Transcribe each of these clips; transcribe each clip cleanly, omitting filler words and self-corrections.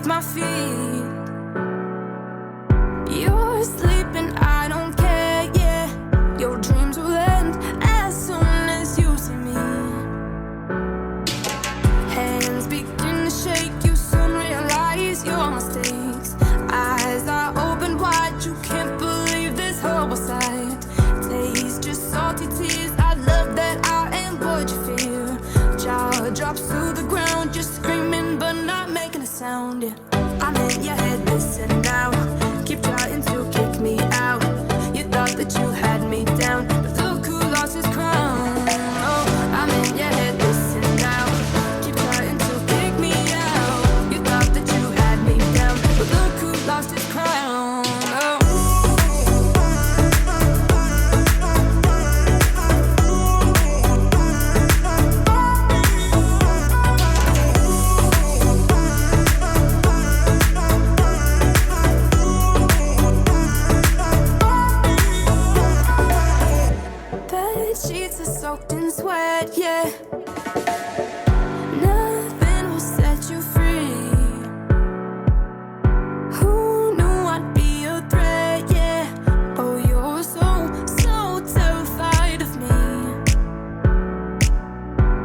my feet. You're sleeping, I don't care, yeah. Your dreams will end as soon as you see me. Hands begin to shake, you soon realize your mistakes. Eyes are open wide, you can't believe this horrible sight. Taste just salty tears, I love that I am what you fear. Jaw drops to the ground, you're screaming but not making a sound, yeah. I'm in your head, listen now. Keep trying to kick me out. You thought that you had me down, but look who lost his crown. Oh, I'm in your head, listen now. Keep trying to kick me out. You thought that you had me down, but look who lost his crown. Oh. Sheets are soaked in sweat, yeah. Nothing will set you free. Who knew I'd be a threat, yeah. Oh, you're so terrified of me.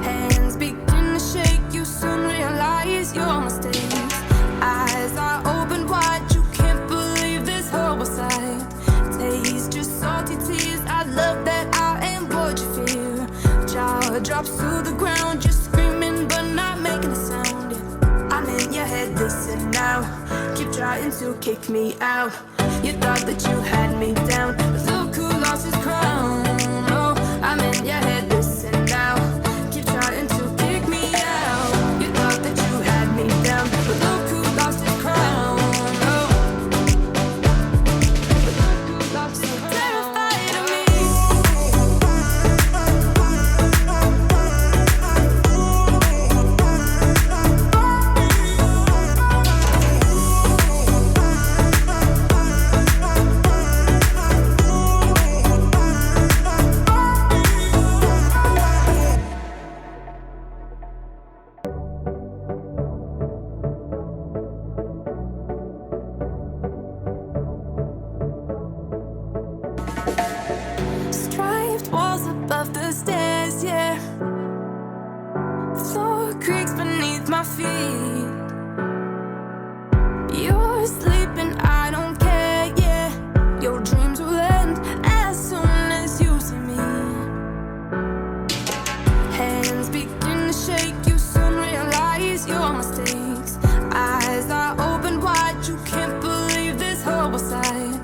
Hands begin to shake, you soon realize your mistakes. Eyes are open wide, you can't believe this horrible sight. Taste just salty tears, I love that I am what you fear. Jaw drops to the ground, you're screaming but not making a sound, yeah. I'm in your head, listen now. Keep trying to kick me out. You thought that you had me down, but look who lost his crown. Oh, I'm in your head, listen now. Keep trying to kick me out. You thought that you had me down, but look who lost his crown. Oh, but look who lost his crown. Terrified of me. Striped walls above the stairs, yeah. Floor creaks beneath my feet. You're sleeping, I don't care, yeah. Your dreams will end as soon as you see me. Hands begin to shake, you soon realize your mistakes. Eyes are open wide, you can't believe this horrible sight.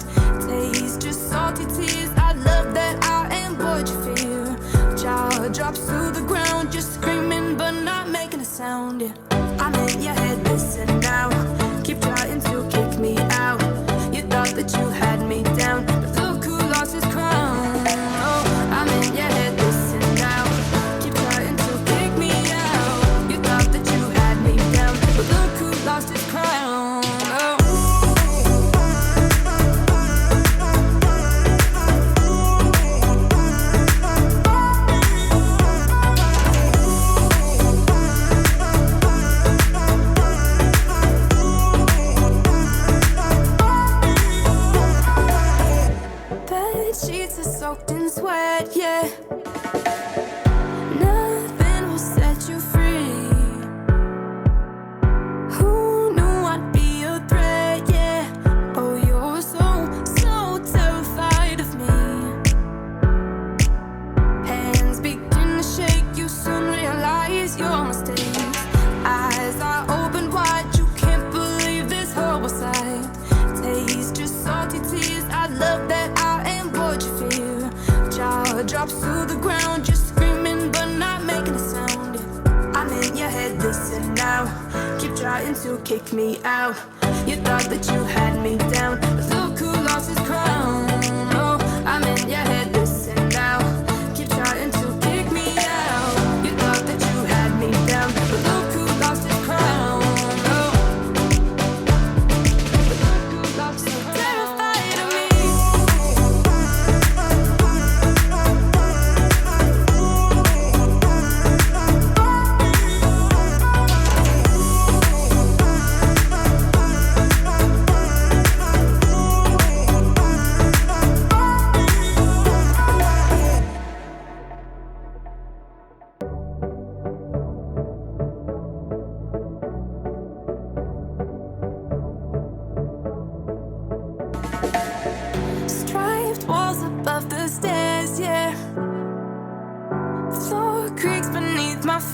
Taste just salty tears, I love that I am what you fear. Jaw drops to the ground, you're screaming but not making a sound, yeah. I'm in your head, listen now. Keep trying to kick me out. You thought that you had me down, but look who lost his crown. Oh, I'm in your head, listen now. Keep trying to kick me out. You thought that you had me down, but look who lost his crown. Oh. Bed sheets are soaked in sweat, yeah. Nothing will set you free. Who knew I'd be a threat, yeah. Oh, you're so terrified of me. Hands begin to shake, you soon realize your mistakes. Eyes are open wide, you can't believe this horrible sight. Taste just salty tears, I love that I am what you fear. Jaw drops to the ground, you're screaming but not making a sound, yeah. I'm in your head, listen now. Keep trying to kick me out. You thought that you had me down, but look who lost his crown. Oh, I'm in your head, listen now. Keep trying to kick me out. You thought that you had me down, but look who lost his crown. Oh, but look who lost his crown. Terrified of me.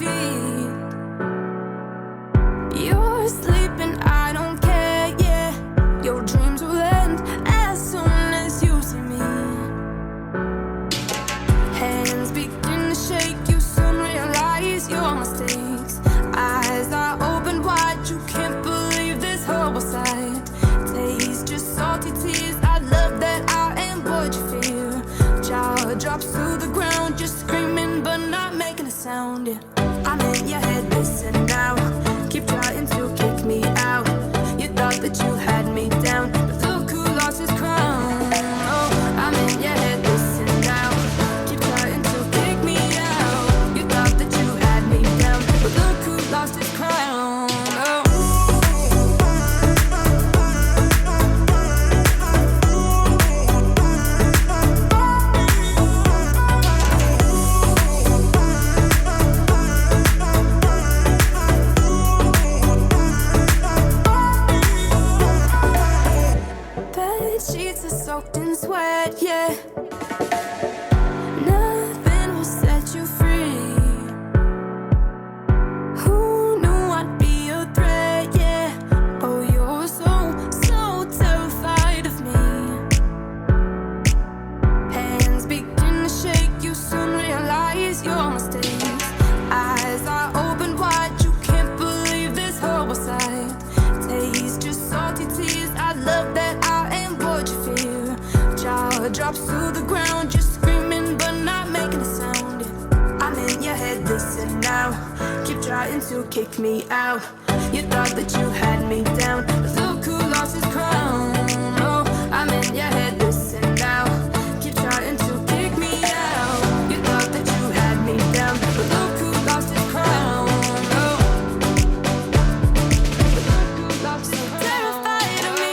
feet. You're sleeping, I don't care, yeah. Your dreams will end as soon as you see me. Hands begin to shake, you soon realize your mistakes. Eyes are open wide, you can't believe this horrible sight. Taste just salty tears, I love that I am what you fear. Jaw drops to the ground, just screaming but not making a sound, yeah. I'm in your head, listen now. Keep trying to kick me out. You thought that you had me down, but look who lost his crown. Oh, I'm in your head, listen now. Keep trying to kick me out. You thought that you had me down, but look who lost his crown. Oh. Sheets are soaked in sweat, yeah. Nothing will set you free. Who knew I'd be a threat, yeah. Oh, you're so terrified of me. Hands begin to shake, you soon realize your mistakes. Eyes are open wide, you can't believe this horrible sight. Taste just salty tears, I love that I am what you fear. Jaw drops to the ground, just screaming but not making a sound, yeah. I'm in your head, listen now. Keep trying to kick me out. You thought that you had me down, but look who lost his crown. Oh, I'm in your head, listen now. Keep trying to kick me out. You thought that you had me down, but look who lost his crown. Oh, look who lost his crown. Terrified of me.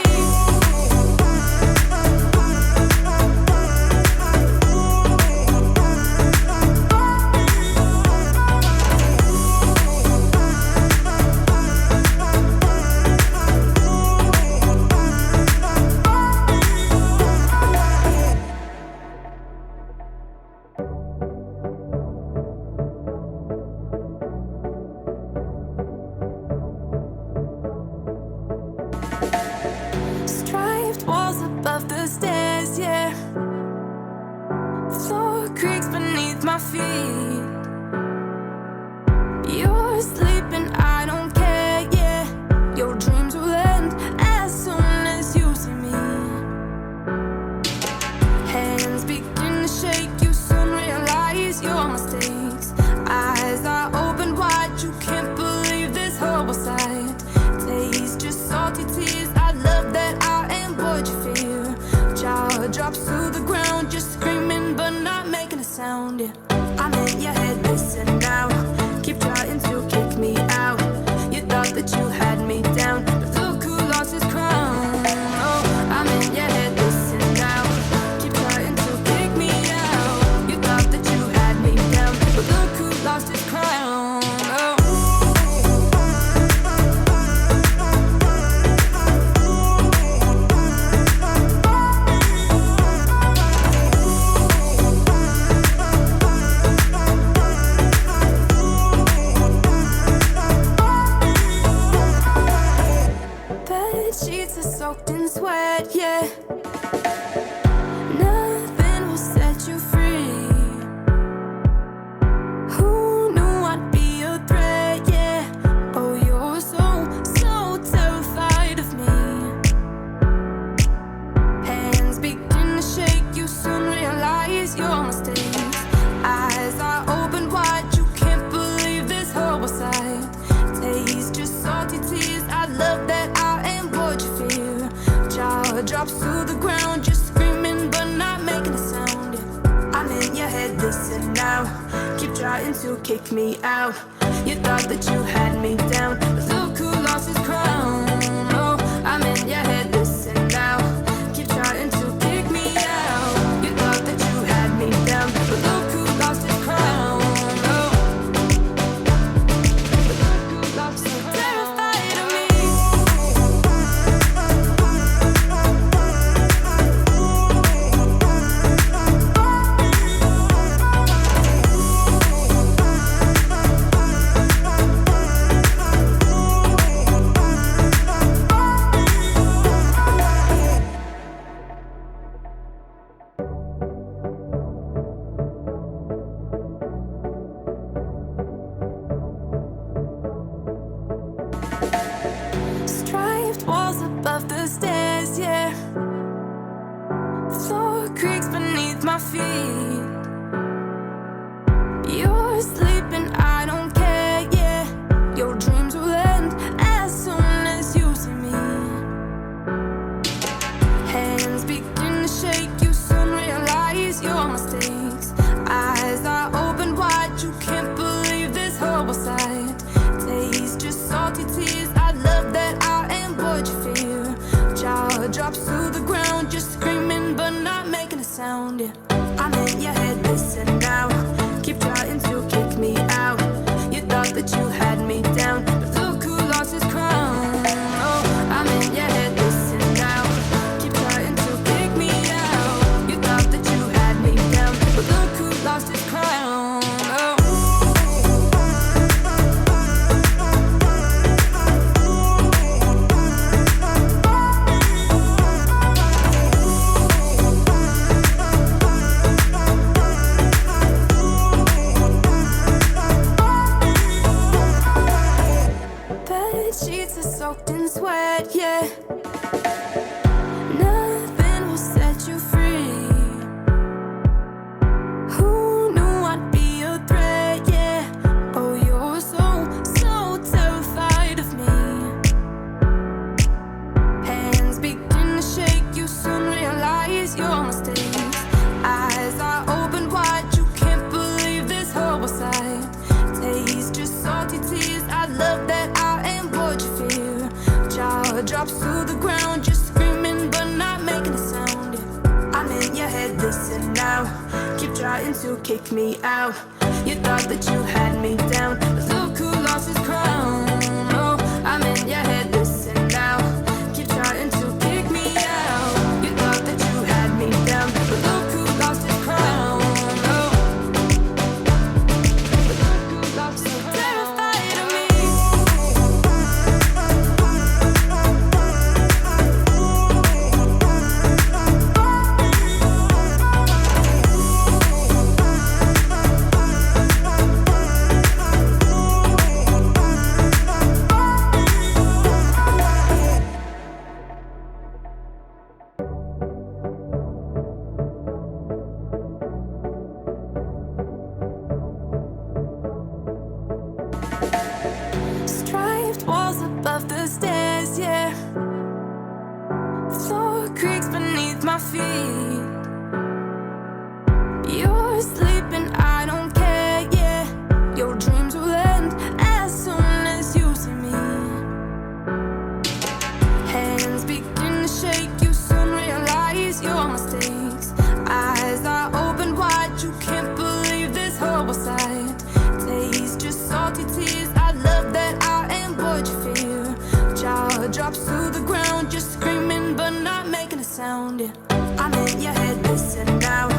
Striped walls above the stairs, yeah. Floor creaks beneath my feet. You're sleeping, I don't care, yeah. Your dreams will end as soon as you see me. Hands begin to shake, you soon realize your mistakes. Eyes are open wide, you can't believe this horrible sight. Taste just salty tears, I love that I am what you fear. Jaw drops to the ground, just screaming but not making a sound, yeah. I'm in your head, listen now. Keep trying to kick me out. You thought that you had me down, but look who lost his crown. Oh, I'm in your head, listen now. Keep trying to kick me out. You thought that you had me down, but look who lost his crown. Oh. Bed sheets are soaked in sweat, yeah. Nothing will set you free. Who knew I'd be a threat, yeah. Oh, you're so terrified of me. Hands begin to shake, you soon realize your mistakes. Eyes are open wide, you can't believe this horrible sight. Taste just salty tears, I love that I am what you fear. Jaw drops to the ground, just screaming but not making a sound, yeah. I'm in your head, listen now. Keep trying to kick me out. You thought that you had me down, but look who lost his crown. Oh, I'm in your head, listen now. Keep trying to kick me out. You thought that you had me down, but look who lost his crown. Oh, but look who lost his crown. Terrified of me. my feet. You're sleeping, I don't care, yeah. Your dreams will end as soon as you see me. Hands begin to shake, you soon realize your mistakes. Eyes are open wide, you can't believe this horrible sight. Taste just salty tears, I love that I am what you fear. Jaw drops to the ground, just screaming but not making a sound, yeah. I'm in your head, listen now. Keep trying to kick me out. You thought that you had me down, but look who lost his crown. Oh, I'm in your head, listen now. Keep trying to kick me out. You thought that you had me down, but look who lost his crown. Oh. Sheets are soaked in sweat, yeah. Nothing will set you free. Who knew I'd be a threat, yeah. Oh, you're so terrified of me. Hands begin to shake, you soon realize your mistakes. Eyes are open wide, you can't believe this horrible sight. Taste just salty tears, I love that I am what you fear. Jaw drops to the ground, just screaming but not making a sound, yeah. I'm in your head, listen now. Keep trying to kick me out. You thought that you had me down, but look who lost his crown. Oh, I'm in your head, listen now. Keep trying to kick me out. You thought that you had me down, but look who lost his crown. Oh, but look who lost his crown. Terrified of me. Striped walls above the stairs, yeah. Floor creaks beneath my feet. You're sleeping, I don't care, yeah. Your dreams will end as soon as you see me. Hands begin to shake, you soon realize your mistakes. Eyes are open wide, you can't believe this horrible sight. Taste just salty tears, I love that I am what you fear. Jaw drops to the ground, just screaming but not making a sound, yeah. I'm in your head, listen now.